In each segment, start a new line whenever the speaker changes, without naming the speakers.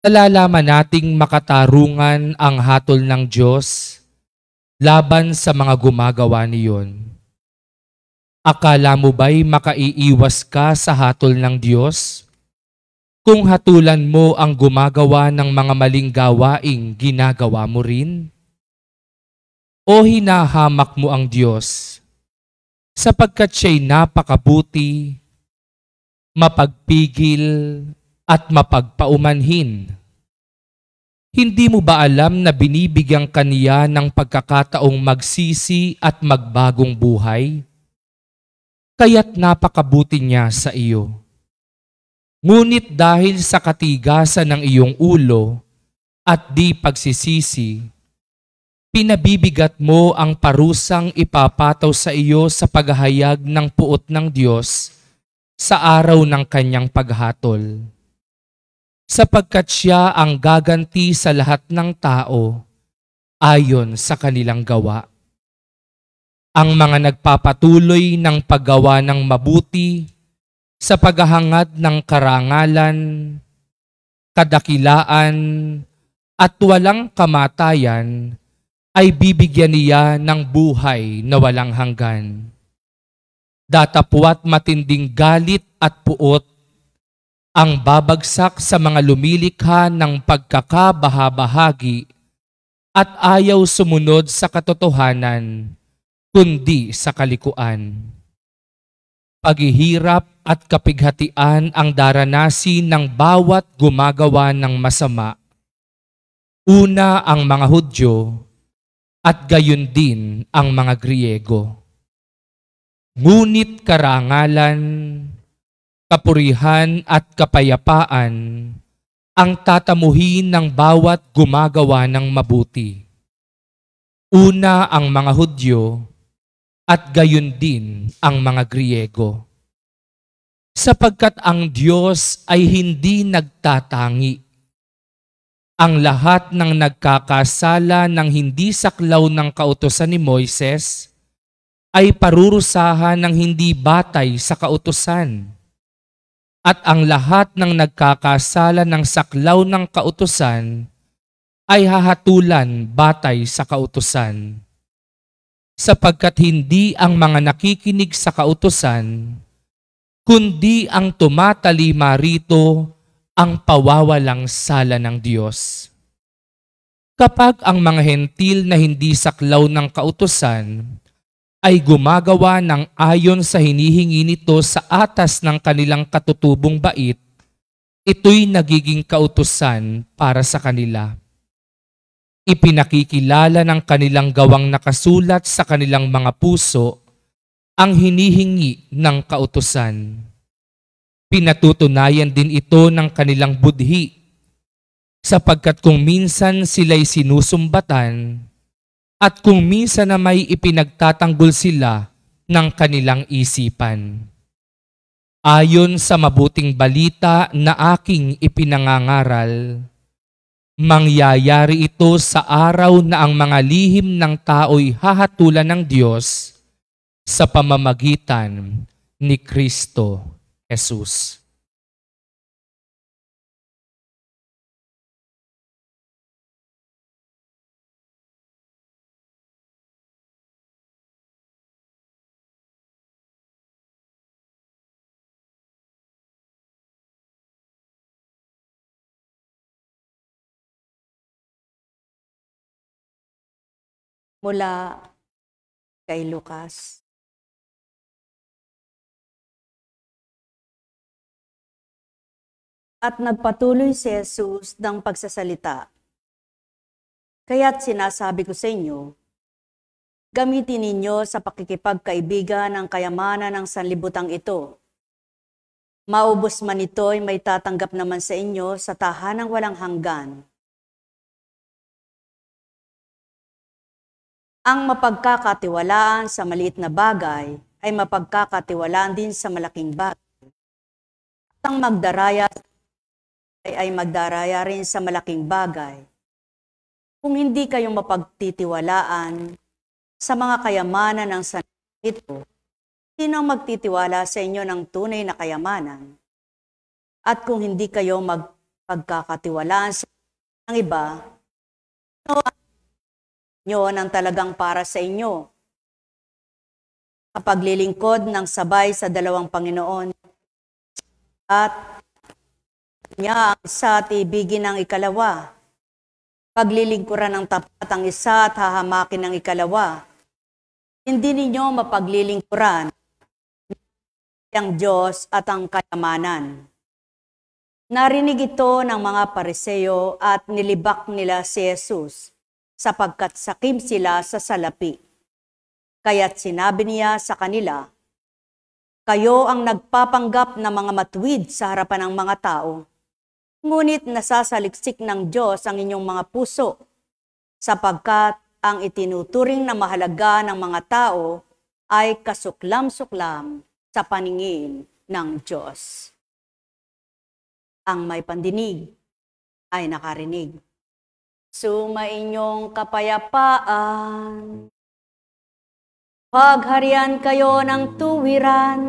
Nalalaman nating makatarungan ang hatol ng Diyos laban sa mga gumagawa niyon. Akala mo ba'y makaiiwas ka sa hatol ng Diyos? Kung hatulan mo ang gumagawa ng mga maling gawaing ginagawa mo rin? O hinahamak mo ang Diyos sapagkat siya'y napakabuti, mapagpigil at mapagpaumanhin? Hindi mo ba alam na binibigyan kaniya ng pagkakataong magsisi at magbagong buhay? Kaya't napakabuti niya sa iyo. Ngunit dahil sa katigasan ng iyong ulo at di pagsisisi, pinabibigat mo ang parusang ipapataw sa iyo sa paghahayag ng puot ng Diyos sa araw ng kanyang paghatol. Sapagkat siya ang gaganti sa lahat ng tao ayon sa kanilang gawa. Ang mga nagpapatuloy ng paggawa ng mabuti sa paghahangad ng karangalan, kadakilaan, at walang kamatayan ay bibigyan niya ng buhay na walang hanggan. Datapwat matinding galit at puot ang babagsak sa mga lumilikha ng pagkakabahabahagi at ayaw sumunod sa katotohanan, kundi sa kalikuan. Paghihirap at kapighatian ang daranasin ng bawat gumagawa ng masama. Una ang mga Hudyo at gayon din ang mga Griego. Ngunit karangalan, kapurihan at kapayapaan ang tatamuhin ng bawat gumagawa ng mabuti. Una ang mga Hudyo at gayon din ang mga Griego. Sapagkat ang Diyos ay hindi nagtatangi. Ang lahat ng nagkakasala ng hindi saklaw ng kautusan ni Moises ay parurusahan ng hindi batay sa kautusan. At ang lahat ng nagkakasala ng saklaw ng kautusan ay hahatulan batay sa kautusan. Sapagkat hindi ang mga nakikinig sa kautusan, kundi ang tumatalima rito ang pawawalang sala ng Diyos. Kapag ang mga hentil na hindi saklaw ng kautusan ay gumagawa ng ayon sa hinihingi nito sa atas ng kanilang katutubong bait, ito'y nagiging kautusan para sa kanila. Ipinakikilala ng kanilang gawang nakasulat sa kanilang mga puso ang hinihingi ng kautusan. Pinatutunayan din ito ng kanilang budhi, sapagkat kung minsan sila'y sinusumbatan, at kung minsan na may ipinagtatanggol sila ng kanilang isipan. Ayon sa mabuting balita na aking ipinangangaral, mangyayari ito sa araw na ang mga lihim ng tao'y hahatulan ng Diyos sa pamamagitan ni Kristo Jesus.
Mula kay Lucas. At nagpatuloy si Jesus ng pagsasalita. Kaya't sinasabi ko sa inyo, gamitin ninyo sa pakikipagkaibigan ang kayamanan ng sanlibutang ito. Maubos man ito'y may tatanggap naman sa inyo sa tahanang walang hanggan. Ang mapagkakatiwalaan sa maliit na bagay ay mapagkakatiwalaan din sa malaking bagay. At ang magdaraya ay magdaraya rin sa malaking bagay. Kung hindi kayo mapagtitiwalaan sa mga kayamanan ng sanlibutan ito, sino ang magtitiwala sa inyo ng tunay na kayamanan? At kung hindi kayo pagkakatiwalaan sa ng iba, yun ang talagang para sa inyo. Kapag lilingkod ng sabay sa dalawang Panginoon at niya ang isa at ibigin ng ikalawa. Paglilingkuran ng tapat ang isa at hahamakin ng ikalawa. Hindi ninyo mapaglilingkuran ang Diyos at ang kayamanan. Narinig ito ng mga Pariseo at nilibak nila si Jesus sapagkat sakim sila sa salapi. Kaya't sinabi niya sa kanila, kayo ang nagpapanggap na mga matuwid sa harapan ng mga tao, ngunit nasasaliksik ng Diyos ang inyong mga puso, sapagkat ang itinuturing na mahalaga ng mga tao ay kasuklam-suklam sa paningin ng Diyos. Ang may pandinig ay nakarinig. Sumainyong kapayapaan. Pagharian kayo ng tuwiran.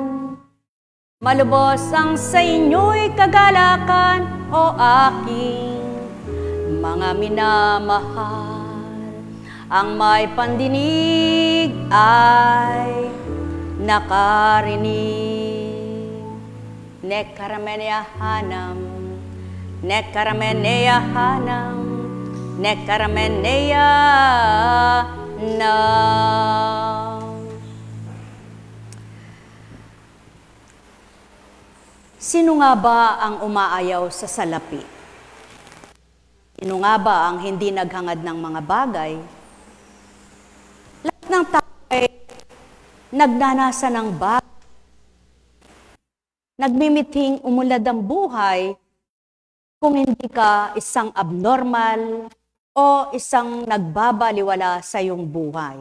Malubos ang sa inyo'y kagalakan, o aking mga minamahal. Ang may pandinig ay nakarinig. Nekarameneahanam, nekarameneahanam, nekarameneahanam. Sino nga ba ang umaayaw sa salapi? Sino nga ba ang hindi naghangad ng mga bagay? Lahat ng tao ay nagnanasa ng bagay. Nagmimithing umulad ang buhay kung hindi ka isang abnormal o isang nagbabaliwala sa iyong buhay.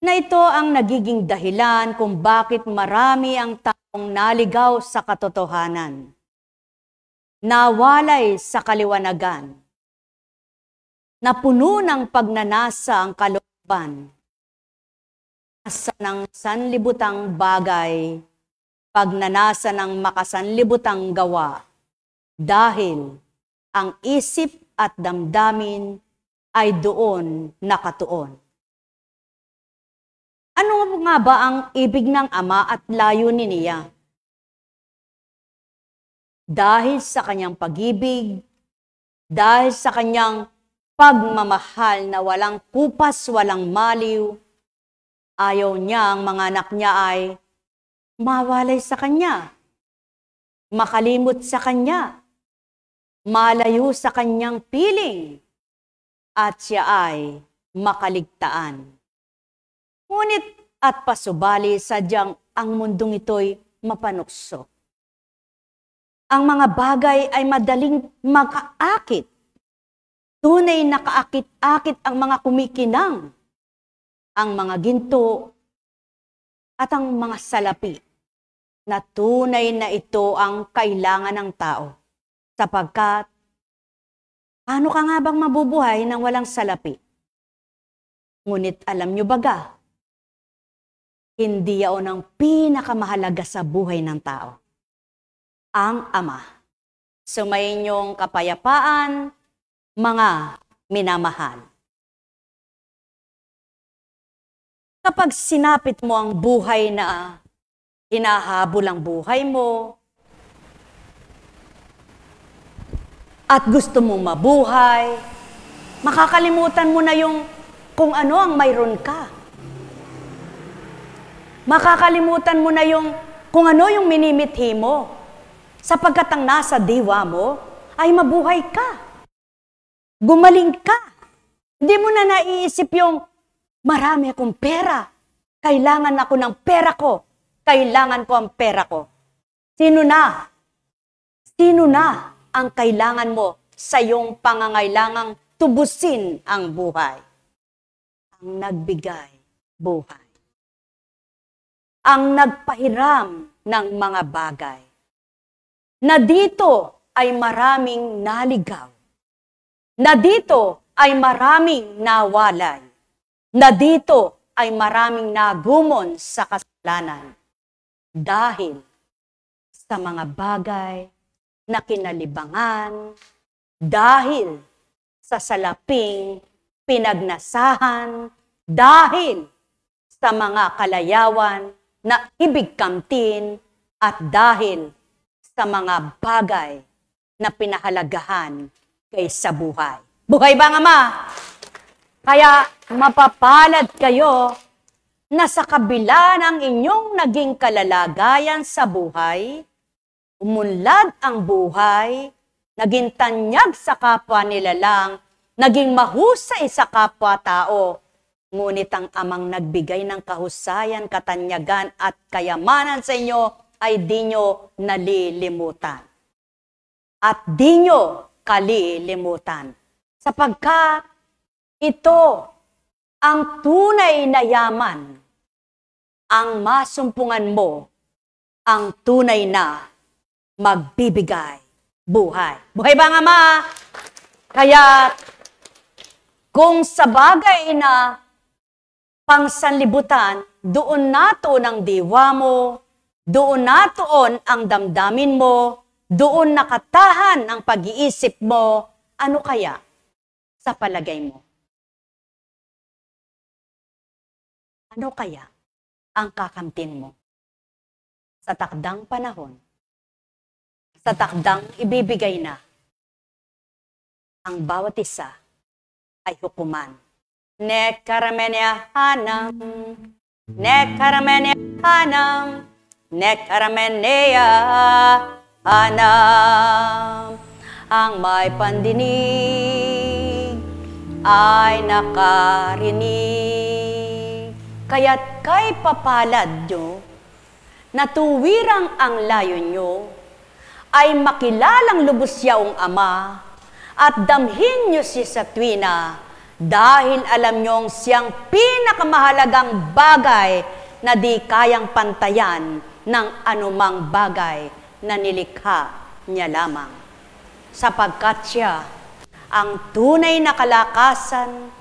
Na ito ang nagiging dahilan kung bakit marami ang taong naligaw sa katotohanan, nawalay sa kaliwanagan, napuno ng pagnanasa ang kalooban, nasa ng sanlibutang bagay, pagnanasa ng makasanlibutang gawa, dahil ang isip at damdamin ay doon nakatuon. Ano nga ba ang ibig ng Ama at layunin niya? Dahil sa kanyang pag-ibig, dahil sa kanyang pagmamahal na walang kupas, walang maliw, ayaw niya ang mga anak niya ay mawalay sa kanya, makalimot sa kanya, malayo sa kanyang piling, at siya ay makaligtaan. Ngunit at pasubali sadyang ang mundong ito'y mapanukso. Ang mga bagay ay madaling makaakit. Tunay na kaakit-akit ang mga kumikinang, ang mga ginto, at ang mga salapi, na tunay na ito ang kailangan ng tao. Sapagkat, paano ka nga bang mabubuhay nang walang salapi? Ngunit alam nyo baga, hindi yaon ang pinakamahalaga sa buhay ng tao. Ang Ama. Sumainyong kapayapaan, mga minamahal. Kapag sinapit mo ang buhay na hinahabol ang buhay mo, at gusto mong mabuhay, makakalimutan mo na yung kung ano ang mayroon ka. Makakalimutan mo na yung kung ano yung minimithi mo, sapagkat ang nasa diwa mo ay mabuhay ka. Gumaling ka. Hindi mo na naiisip yung marami akong pera. Kailangan ako ng pera ko. Kailangan ko ang pera ko. Sino na? Sino na ang kailangan mo sa iyong pangangailangang tubusin ang buhay? Ang nagbigay buhay. Ang nagpahiram ng mga bagay. Na dito ay maraming naligaw. Na dito ay maraming nawalay. Na dito ay maraming nagumon sa kasalanan dahil sa mga bagay na kinalibangan dahil sa salaping pinagnasahan, dahil sa mga kalayawan na ibig kamtin at dahil sa mga bagay na pinahalagahan kaysa buhay. Buhay ba, Ama? Kaya mapapalad kayo na sa kabila ng inyong naging kalalagayan sa buhay, umunlad ang buhay, naging tanyag sa kapwa nilalang, naging mahusay sa kapwa-tao, ngunit ang Amang nagbigay ng kahusayan, katanyagan at kayamanan sa inyo ay di nyo nalilimutan. At di nyo kalilimutan. Sapagkat ito ang tunay na yaman, ang masumpungan mo, ang tunay na magbibigay buhay. Buhay ba, Ama? Kaya kung sa bagay na pangsanlibutan, doon natuon ang diwa mo, doon natuon ang damdamin mo, doon nakatahan ang pag-iisip mo, ano kaya sa palagay mo? Ano kaya ang kakamtin mo? Sa takdang panahon, sa takdang ibibigay na, ang bawat isa ay hukuman. Nekaramenehanam, nekaramenehanam, nekaramenehanam. Ang may pandinig ay nakarinig. Kaya't kay papalad nyo, na tuwirang ang layo nyo, ay makilalang lubos yaong Ama, at damhin nyo si sa tuwina, dahil alam nyong siyang pinakamahalagang bagay na di kayang pantayan ng anumang bagay na nilikha niya lamang. Sapagkat siya ang tunay na kalakasan,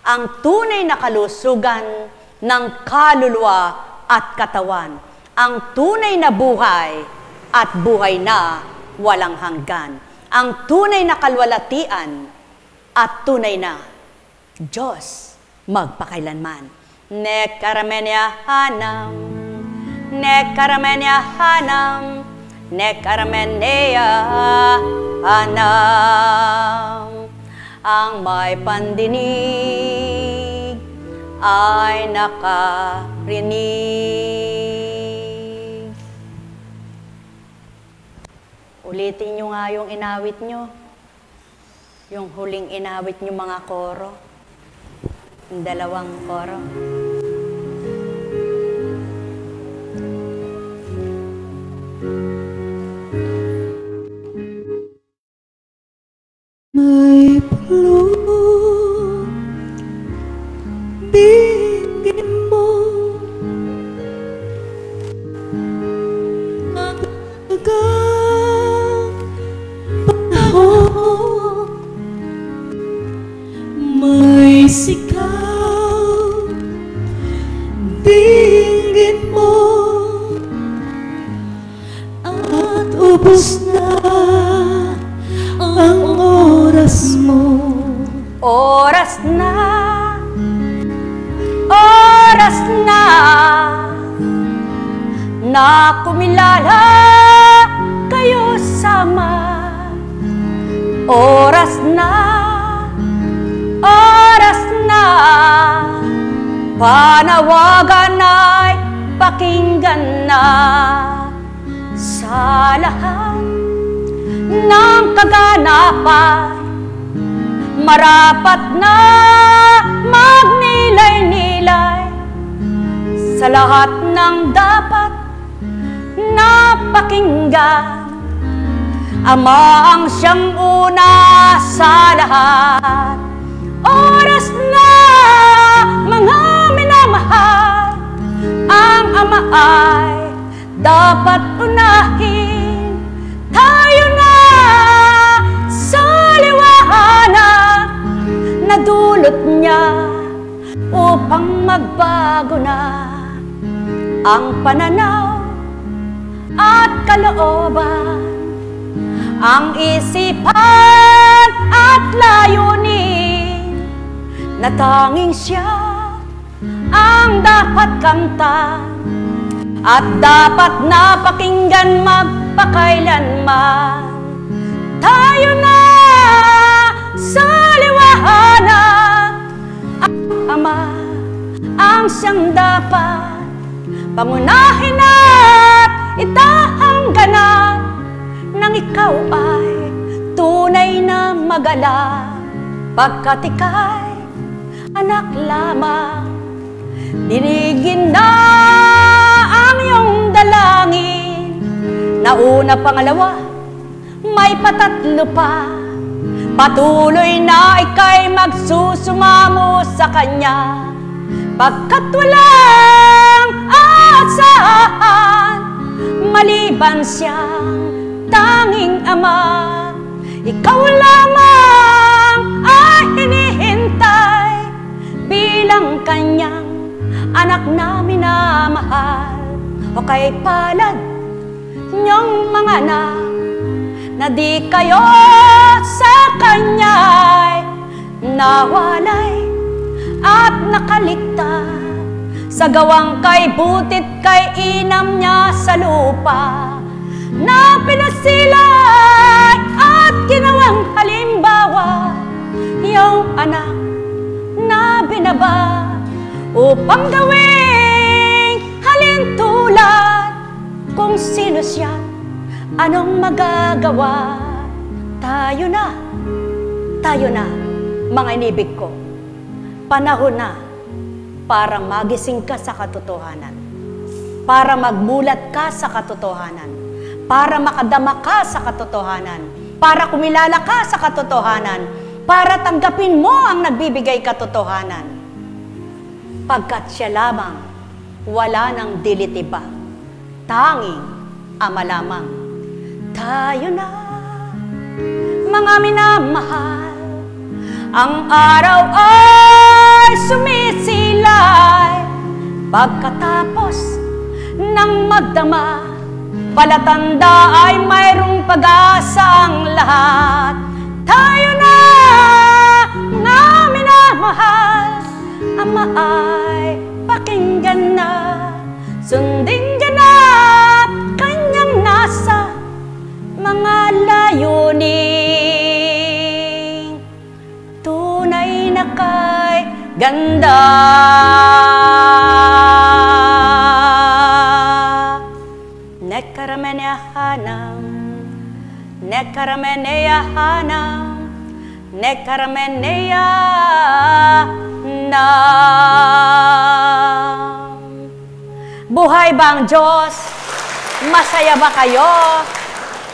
ang tunay na kalusugan ng kaluluwa at katawan, ang tunay na buhay at buhay na walang hanggan, ang tunay na kalwalatian at tunay na Diyos magpakailanman. Nekaramenehanam, nekaramenehanam, nekaramenehanam. Ang may pandinig ay nakarinig. Ulitin nyo nga yung inawit nyo. Yung huling inawit nyo mga koro. Yung dalawang koro.
May pulo, bigin mo ang hanggang panahon. May sigaw, bigin mo at ubos na ang oras mo.
Oras na na kumilala kayo sama. Oras na panawagan ay pakinggan na sa lahat ng kaganapan. Marapat na magnilay-nilay sa lahat ng dapat na pakinggan. Ama ang siyang una sa lahat. Oras na, mga minamahal, ang Ama ay dapat unahin. Tayo na sa liwanag na dulot niya upang magbago na ang pananaw at kalooban. ang isipan at layunin na tanging siya ang dapat kamtan at dapat napakinggan magpakailanman. Tayo na sa liwanag, ang Ama ang siyang dapat pangunahin at itahang ganap nang ikaw ay tunay na magalang, pagkat ika'y anak lamang. Dinigin na ang iyong dalangin, na una pangalawa, may patatlo pa. Patuloy na ika'y magsusumamo sa Kanya, pagkat walang asahan maliban siyang tanging Ama. Ikaw lamang ay hinihintay bilang Kanyang anak na minamahal. O kay palad niyong mga anak na di kayo sa Kanya'y nawalay at nakaligtas sa gawang kay butit kay inam niya sa lupa, na pinasilay at ginawang halimbawa yung anak na binaba upang gawing halintulad. Kung sino siya, anong magagawa? Tayo na, mga inibig ko. Panahon na para magising ka sa katotohanan, para magmulat ka sa katotohanan, para makadama ka sa katotohanan, para kumilala ka sa katotohanan, para tanggapin mo ang nagbibigay katotohanan. Pagkat siya lamang, wala nang dilit iba, tanging Ama lamang. Tayo na, mga minamahal, ang araw ay sumisilay, pagkatapos ng magdama, palatanda ay mayroong pag-asa ang lahat. Tayo na, mga minamahal, Ama ay pakinggan na, sundin ganap Kanyang nasa mga layunin. Tunay na kay ganda. Nekaramenehanam, nekaramenehanam, nekaramenehanam. Buhay ba ang Diyos? Masaya ba kayo?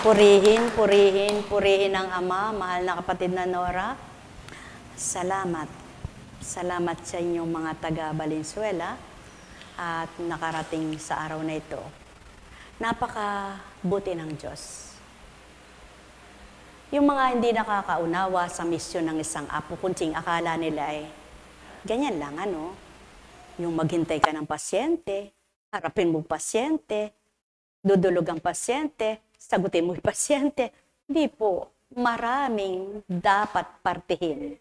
Purihin, purihin, purihin ang Ama, mahal na kapatid na Nora. Salamat. Salamat sa inyong mga taga Valenzuela at nakarating sa araw na ito. Napakabuti ng Diyos. Yung mga hindi nakakaunawa sa misyon ng isang apo, kunsing akala nila ay ganyan lang, ano? Yung maghintay ka ng pasyente, harapin mo pasyente, dudulog ang pasyente, sagutin mo yung pasyente. Hindi po, maraming dapat partihin.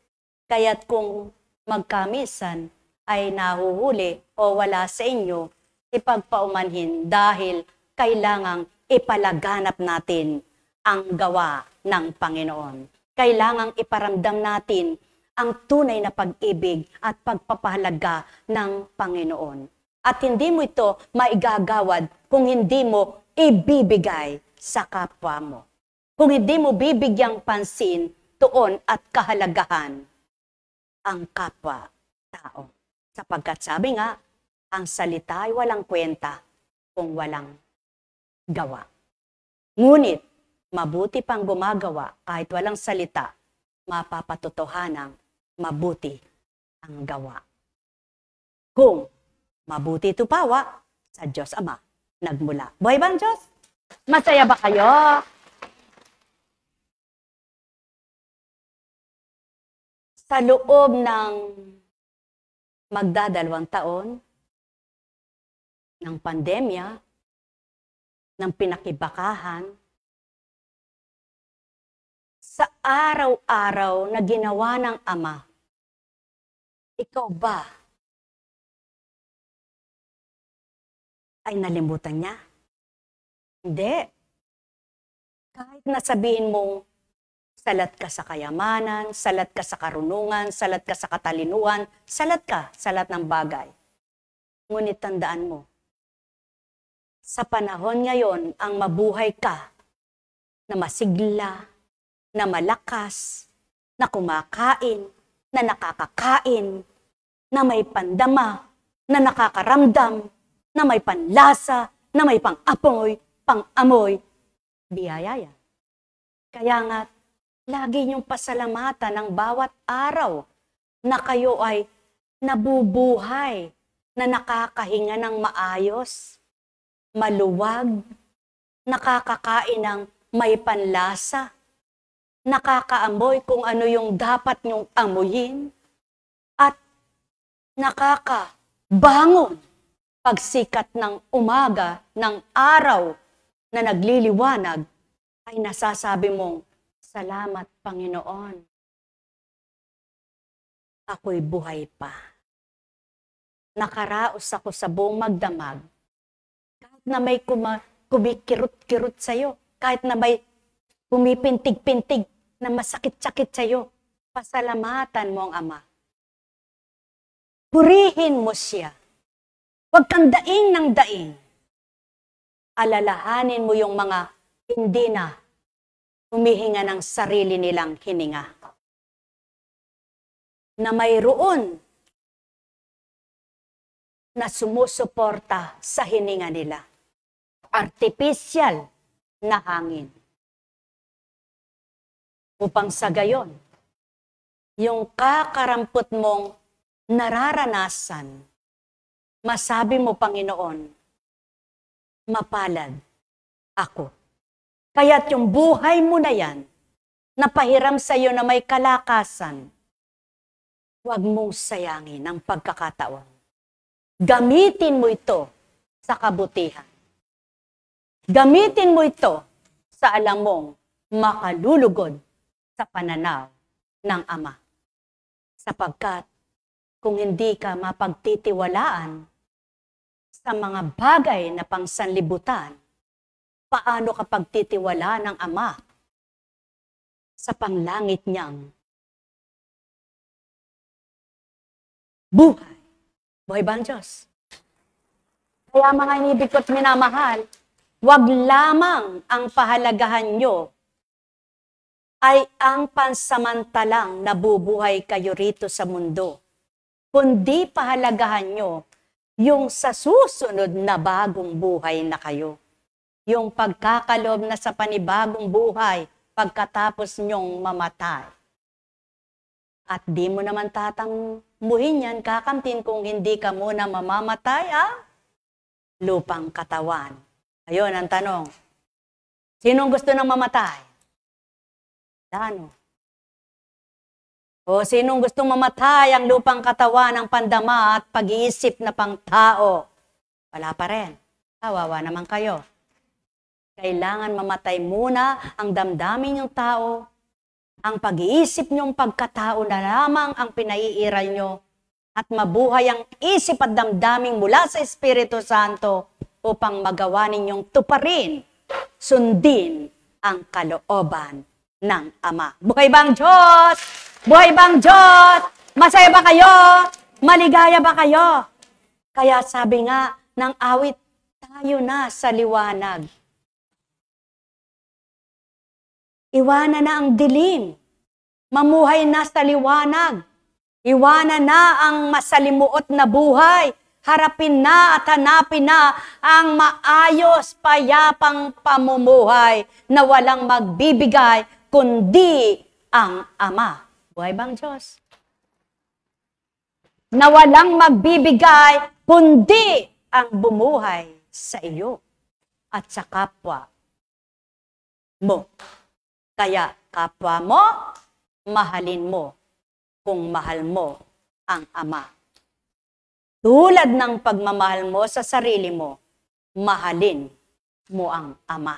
Kaya't kung magkamisan ay nahuhuli o wala sa inyo, ipagpaumanhin dahil kailangang ipalaganap natin ang gawa ng Panginoon. Kailangang iparamdam natin ang tunay na pag-ibig at pagpapahalaga ng Panginoon. At hindi mo ito maigagawad kung hindi mo ibibigay sa kapwa mo. Kung hindi mo bibigyang pansin, tuon at kahalagahan ang kapwa-tao. Sapagkat sabi nga, ang salita ay walang kwenta kung walang gawa. Ngunit, mabuti pang gumagawa kahit walang salita, mapapatotohanang mabuti ang gawa. Kung mabuti tupawa, sa Diyos Ama nagmula. Buhay ba ang Diyos? Masaya ba kayo? Sa loob ng magdadalawang taon ng pandemya, ng pinakibakahan, sa araw-araw na ginawa ng Ama, ikaw ba ay nalimutan niya? Hindi. Kahit nasabihin mong salat ka sa kayamanan, salat ka sa karunungan, salat ka sa katalinuhan, salat ka sa lahat ng bagay. Ngunit tandaan mo, sa panahon ngayon, ang mabuhay ka na masigla, na malakas, na kumakain, na nakakakain, na may pandama, na nakakaramdam, na may panlasa, na may pang-apoy, pang-amoy, biyaya yan. Kaya nga, lagi niyong pasalamatan ng bawat araw na kayo ay nabubuhay, na nakakahinga ng maayos, maluwag, nakakakain ng may panlasa, nakakaamoy kung ano yung dapat niyong amuyin, at nakakabangon pagsikat ng umaga, ng araw na nagliliwanag, ay nasasabi mong, salamat Panginoon. Ako'y buhay pa. Nakaraos ako sa buong magdamag. Kahit na may kumikirot-kirot sa'yo, kahit na may pumipintig-pintig na masakit-sakit sa'yo, pasalamatan mo ang Ama. Purihin mo siya. Huwag kang daing ng daing. Alalahanin mo yung mga hindi na humihinga ng sarili nilang hininga. Na mayroon na sumusuporta sa hininga nila. Artificial na hangin. Upang sa gayon, yung kakarampot mong nararanasan, masabi mo, Panginoon, mapalad ako. Kaya't yung buhay mo na yan, napahiram sa iyo na may kalakasan, huwag mong sayangin ang pagkakataon. Gamitin mo ito sa kabutihan. Gamitin mo ito sa alam mong makalulugod sa pananaw ng Ama. Sapagkat kung hindi ka mapagtitiwalaan sa mga bagay na pangsanlibutan, paano ka pagtitiwala ng Ama sa panglangit niyang buhay? Buhay ba ang Diyos? Kaya mga inibig ko't minamahal, wag lamang ang pahalagahan nyo ay ang pansamantalang nabubuhay kayo rito sa mundo, kundi pahalagahan nyo yung sa susunod na bagong buhay na kayo. Yung pagkakalob na sa panibagong buhay pagkatapos nyong mamatay. At di mo naman tatambuhin yan, kakamtin kung hindi ka muna mamamatay, lupang katawan. Ayun ang tanong. Sinong gusto nang mamatay? Ano? O sinong gustong mamatay ang lupang katawan ng pandama at pag-iisip na pang tao? Wala pa rin. Kawawa naman kayo. Kailangan mamatay muna ang damdamin yung tao, ang pag-iisip nyong pagkatao na lamang ang pinaiiral nyo, at mabuhay ang isip at damdaming mula sa Espiritu Santo upang magawa ninyong tuparin, sundin ang kalooban ng Ama. Buhay bang Diyos? Buhay bang Diyos? Masaya ba kayo? Maligaya ba kayo? Kaya sabi nga ng awit, tayo na sa liwanag. Iwanan na ang dilim. Mamuhay na sa liwanag. Iwanan na ang masalimuot na buhay. Harapin na at hanapin na ang maayos, payapang pamumuhay na walang magbibigay kundi ang Ama. Buhay bang Diyos? Na walang magbibigay kundi ang bumuhay sa iyo at sa kapwa mo. Kaya kapwa mo, mahalin mo kung mahal mo ang Ama. Tulad ng pagmamahal mo sa sarili mo, mahalin mo ang Ama.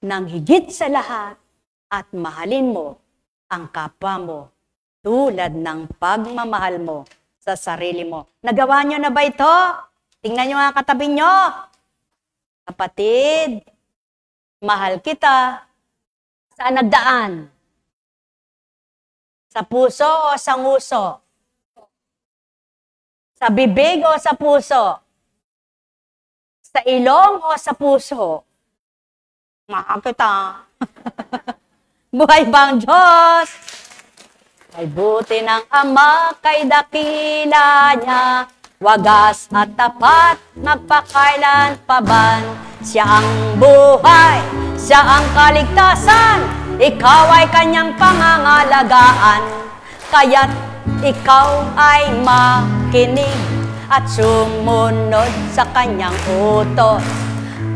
Nang higit sa lahat, at mahalin mo ang kapwa mo tulad ng pagmamahal mo sa sarili mo. Nagawa nyo na ba ito? Tingnan nyo nga katabi nyo. Kapatid, mahal kita. Saan nagdaan? Sa puso o sa nguso? Sa bibig o sa puso? Sa ilong o sa puso? Mahal kita. Buhay bang Diyos? Ay buti ng Ama kay dakila niya, wagas at tapat, magpakailan pa ban. Siya ang buhay, siya ang kaligtasan, ikaw ay kanyang pangangalagaan. Kaya't ikaw ay makinig at sumunod sa kanyang utos.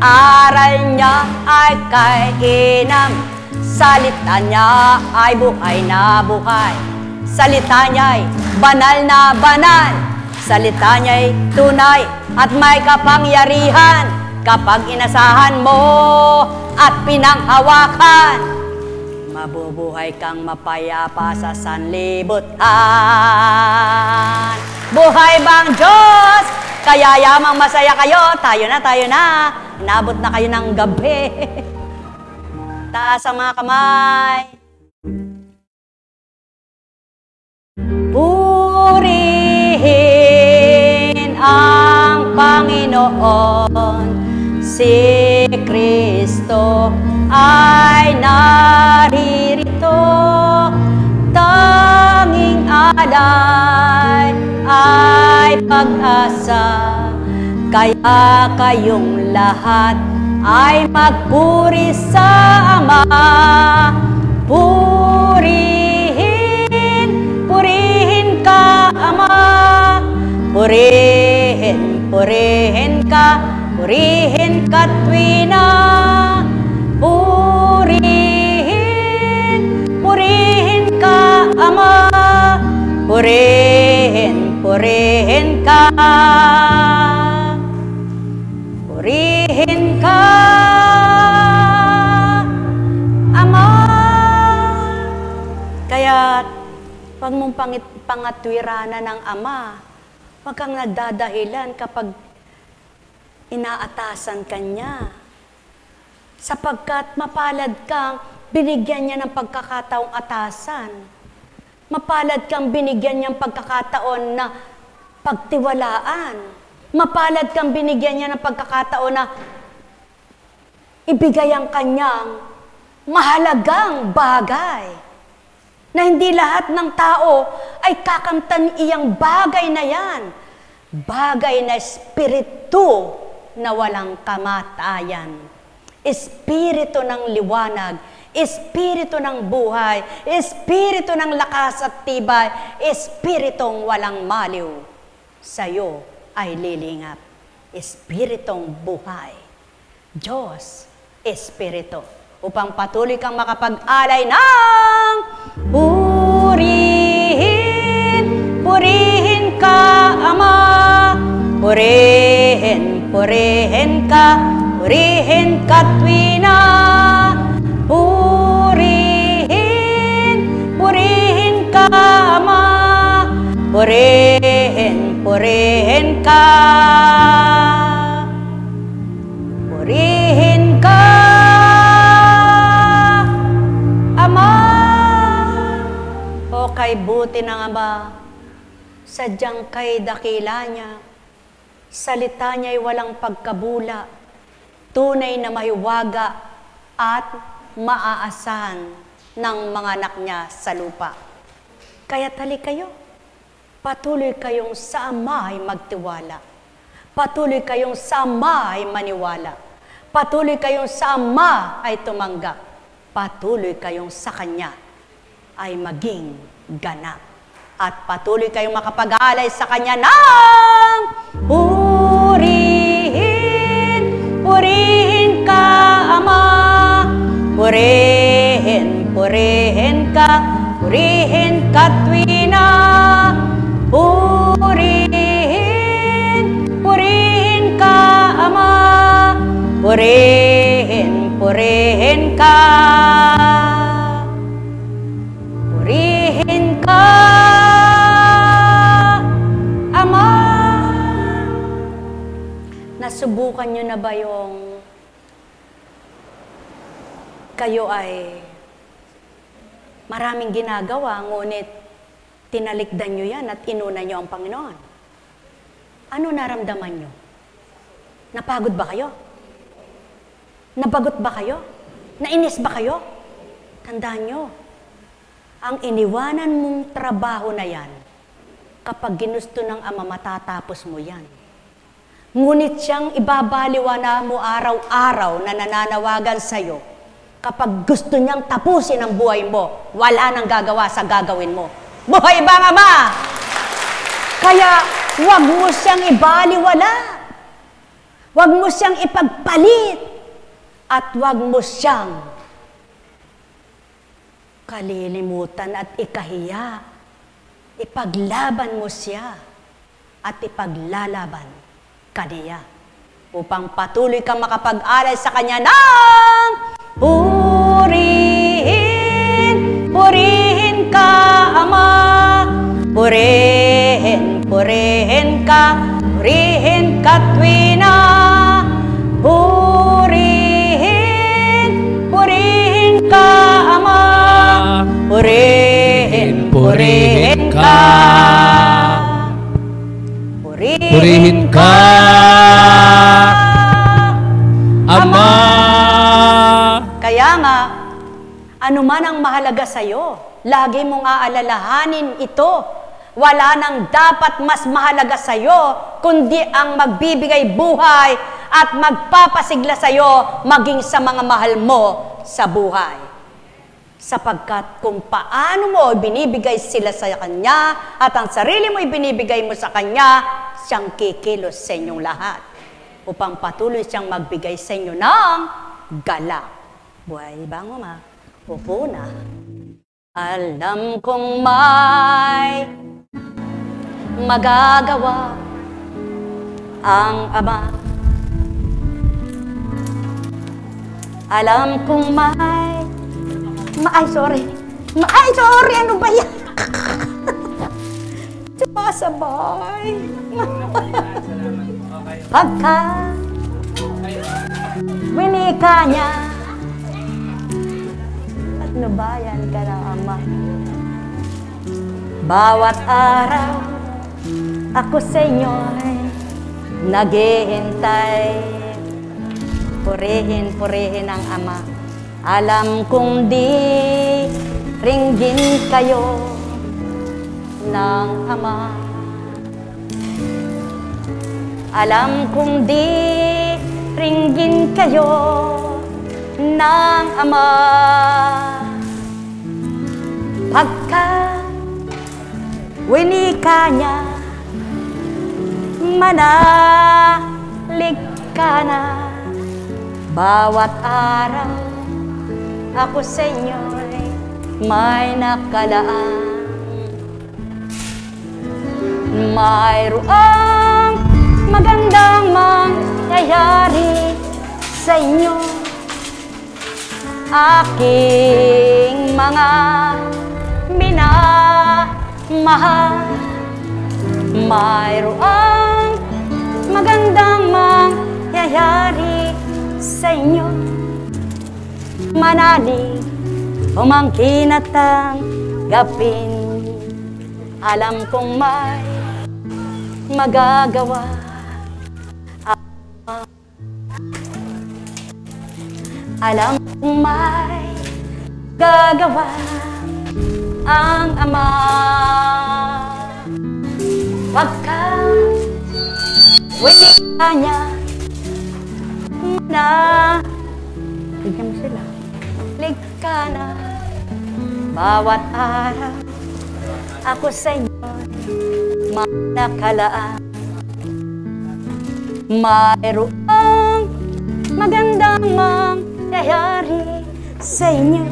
Aral niya ay kainam, salita niya ay buhay na buhay. Salita niya ay banal na banal. Salita niya ay tunay at may kapangyarihan. Kapag inasahan mo at pinanghawakan, mabubuhay kang mapayapa sa sanlibutan. Buhay bang Diyos? Kaya yamang masaya kayo. Tayo na. Inabot na kayo ng gabi. Taas ang mga kamay. Purihin ang Panginoon, si Kristo ay naririto. Tanging alay ay pag-asa, kaya kayong lahat ay magpuri sa Ama. Purihin ka, Ama. Purihin ka, tuwina. Purihin ka, Ama. Purihin ka. Purihin ka, Ama. Kaya, pag mong pangatwiranan ng Ama, wag kang nagdadahilan kapag inaatasan ka niya. Sapagkat mapalad kang binigyan niya ng pagkakataong atasan. Mapalad kang binigyan niya ng pagkakataon na pagtiwalaan. Mapalad kang binigyan niya ng pagkakataon na ibigay ang kanyang mahalagang bagay. Na hindi lahat ng tao ay kakamtan iyang bagay na yan. Bagay na espiritu na walang kamatayan. Espiritu ng liwanag, espiritu ng buhay, espiritu ng lakas at tibay, espiritong walang maliw. Sa'yo ay lilingap. Espiritong buhay. Diyos, espiritu. Upang patuloy kang makapag-alay ng purihin ka, Ama. Purihin ka, tuwina. Purihin ka, Ama. Purihin ka. Purihin ka, Ama. O kay buti ng Ama, sadyang kay dakila niya, salita niya ay walang pagkabula, tunay na mahiwaga at maaasahan ng mga anak niya sa lupa. Kaya tali kayo, patuloy kayong sa Ama ay magtiwala. Patuloy kayong sa Ama ay maniwala. Patuloy kayong sa Ama ay tumanggap. Patuloy kayong sa Kanya ay maging ganap. At patuloy kayong makapag-alay sa Kanya ng purihin ka, Ama. Purihin ka, tuwina. Purihin ka, Ama. Purihin ka. Nasubukan nyo na ba yung kayo ay maraming ginagawa, ngunit tinalikdan nyo yan at inuna nyo ang Panginoon? Ano naramdaman nyo? Napagod ba kayo? Nabagot ba kayo? Nainis ba kayo? Tandaan nyo, ang iniwanan mong trabaho na yan, kapag ginusto ng Ama, matatapos mo yan. Ngunit siyang ibabaliwana mo araw-araw na nananawagan sa'yo, kapag gusto niyang tapusin ang buhay mo, wala nang gagawa sa gagawin mo. Buhay ba, Ama? Kaya, huwag mo siyang ibaliwala. Huwag mo siyang ipagpalit. At huwag mo siyang kalilimutan at ikahiya. Ipaglaban mo siya at ipaglalaban kaniya upang patuloy kang makapag-aral sa kanya ng purihin, purihin ka, Ama. Purihin, purihin ka tuwina. Purihin, purihin ka, Ama. Purihin, purihin ka. Purihin ka, Ama. Kaya nga, ano man ang mahalaga sa'yo, lagi mong aalalahanin ito. Wala nang dapat mas mahalaga sa'yo, kundi ang magbibigay buhay at magpapasigla sa'yo maging sa mga mahal mo sa buhay. Sapagkat kung paano mo binibigay sila sa Kanya at ang sarili mo ibinibigay mo sa Kanya, siyang kikilos sa inyong lahat upang patuloy siyang magbigay sa inyo ng galak. Buhay ba mo, Ma? Upo na. Alam kong may magagawa ang Ama. Alam kong sorry, ano ba yan? Sabay. Pagka winika niya at nubayan ka ng Ama. Bawat araw ako sa inyo'y naghihintay. Purihin, purihin ang Ama. Alam kong di ringgin kayo ng Ama. Alam kong di ringgin kayo ng Ama. Pagka winika niya, manalig ka na. Bawat araw ako sa inyo'y may nakalaan. Mayroong magandang mangyayari sa inyo, aking mga minamahal. Mayroong magandang mangyayari sa inyo, manalig, umangkin at tanggapin. Alam kong may magagawa ang Ama. Alam kong may gagawa ang Ama. Pagka winika niya, bigyan mo sila. Ligka na. Bawat araw ako sa inyo manakalaan. Mayroong magandang mangyayari sa inyo,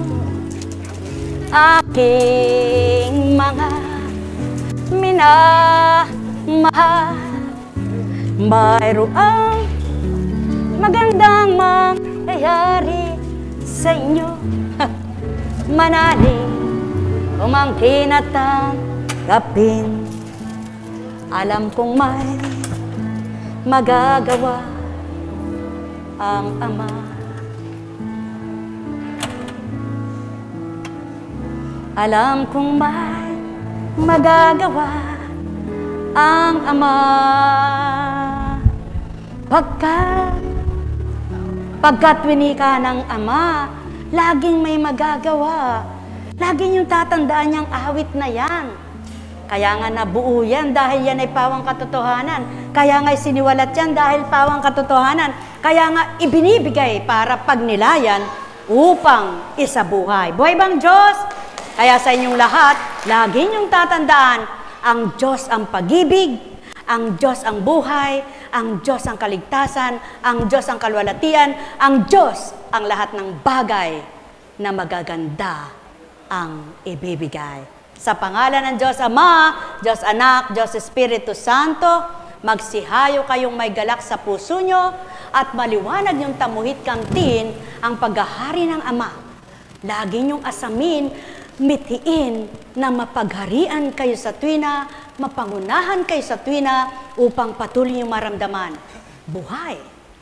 aking mga minamahal. Mayroong magandang mangyayari sa inyo, manalig, umangkin at tanggapin. Alam kong may magagawa ang Ama. Alam kong may magagawa ang Ama. Pagkat winika ng Ama, laging may magagawa. Lagi niyong tatandaan niyang awit na yan. Kaya nga nabuo yan dahil yan ay pawang katotohanan. Kaya nga siniwalat yan dahil pawang katotohanan. Kaya nga ibinibigay para pagnilayan upang isabuhay. Buhay bang Diyos? Kaya sa inyong lahat, lagi niyong tatandaan, ang Diyos ang pag-ibig, ang Diyos ang buhay, ang Diyos ang kaligtasan, ang Diyos ang kalwalatian, ang Diyos ang lahat ng bagay na magaganda ang ibibigay. Sa pangalan ng Diyos Ama, Diyos Anak, Diyos Espiritu Santo, magsihayo kayong may galak sa puso nyo at maliwanag yung tamuhit kamtin ang paghahari ng Ama. Lagi nyong asamin, mithiin na mapagharian kayo sa tuwina, mapangunahan kayo sa tuwina upang patuloy yung maramdaman. Buhay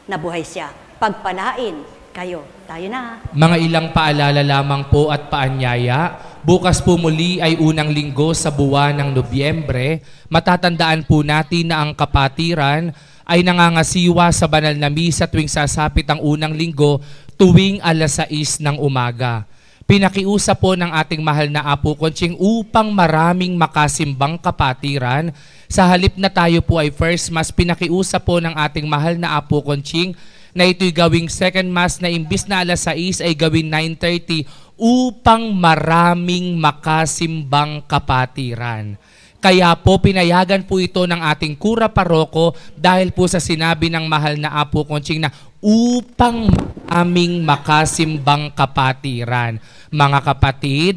na buhay siya. Pagpalain kayo. Tayo na.
Mga ilang paalala lamang po at paanyaya. Bukas po muli ay unang linggo sa buwan ng Nobyembre. Matatandaan po natin na ang kapatiran ay nangangasiwa sa banal na misa tuwing sasapit ang unang linggo tuwing alas 6 ng umaga. Pinakiusap po ng ating mahal na Apo Conching upang maraming makasimbang kapatiran. Sa halip na tayo po ay first mass, pinakiusap po ng ating mahal na Apo Conching na ito'y gawing second mass na imbis na alas 6 ay gawin 9:30 upang maraming makasimbang kapatiran. Kaya po pinayagan po ito ng ating kura paroko dahil po sa sinabi ng mahal na Apo Conching na upang aming makasimbang kapatiran. Mga kapatid,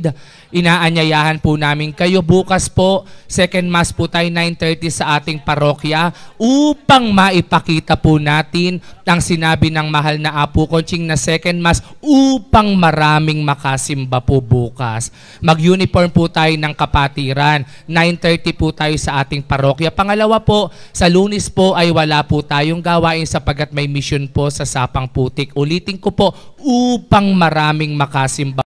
inaanyayahan po namin kayo bukas po, second mass po tayo 9:30 sa ating parokya upang maipakita po natin ang sinabi ng mahal na Apo Conching na second mass upang maraming makasimba po bukas. Mag-uniform po tayo ng kapatiran, 9:30 po tayo sa ating parokya. Pangalawa po, sa Lunes po ay wala po tayong gawain sapagat may mission po sa Sapang Putik. Ulitin ko po, upang maraming makasimba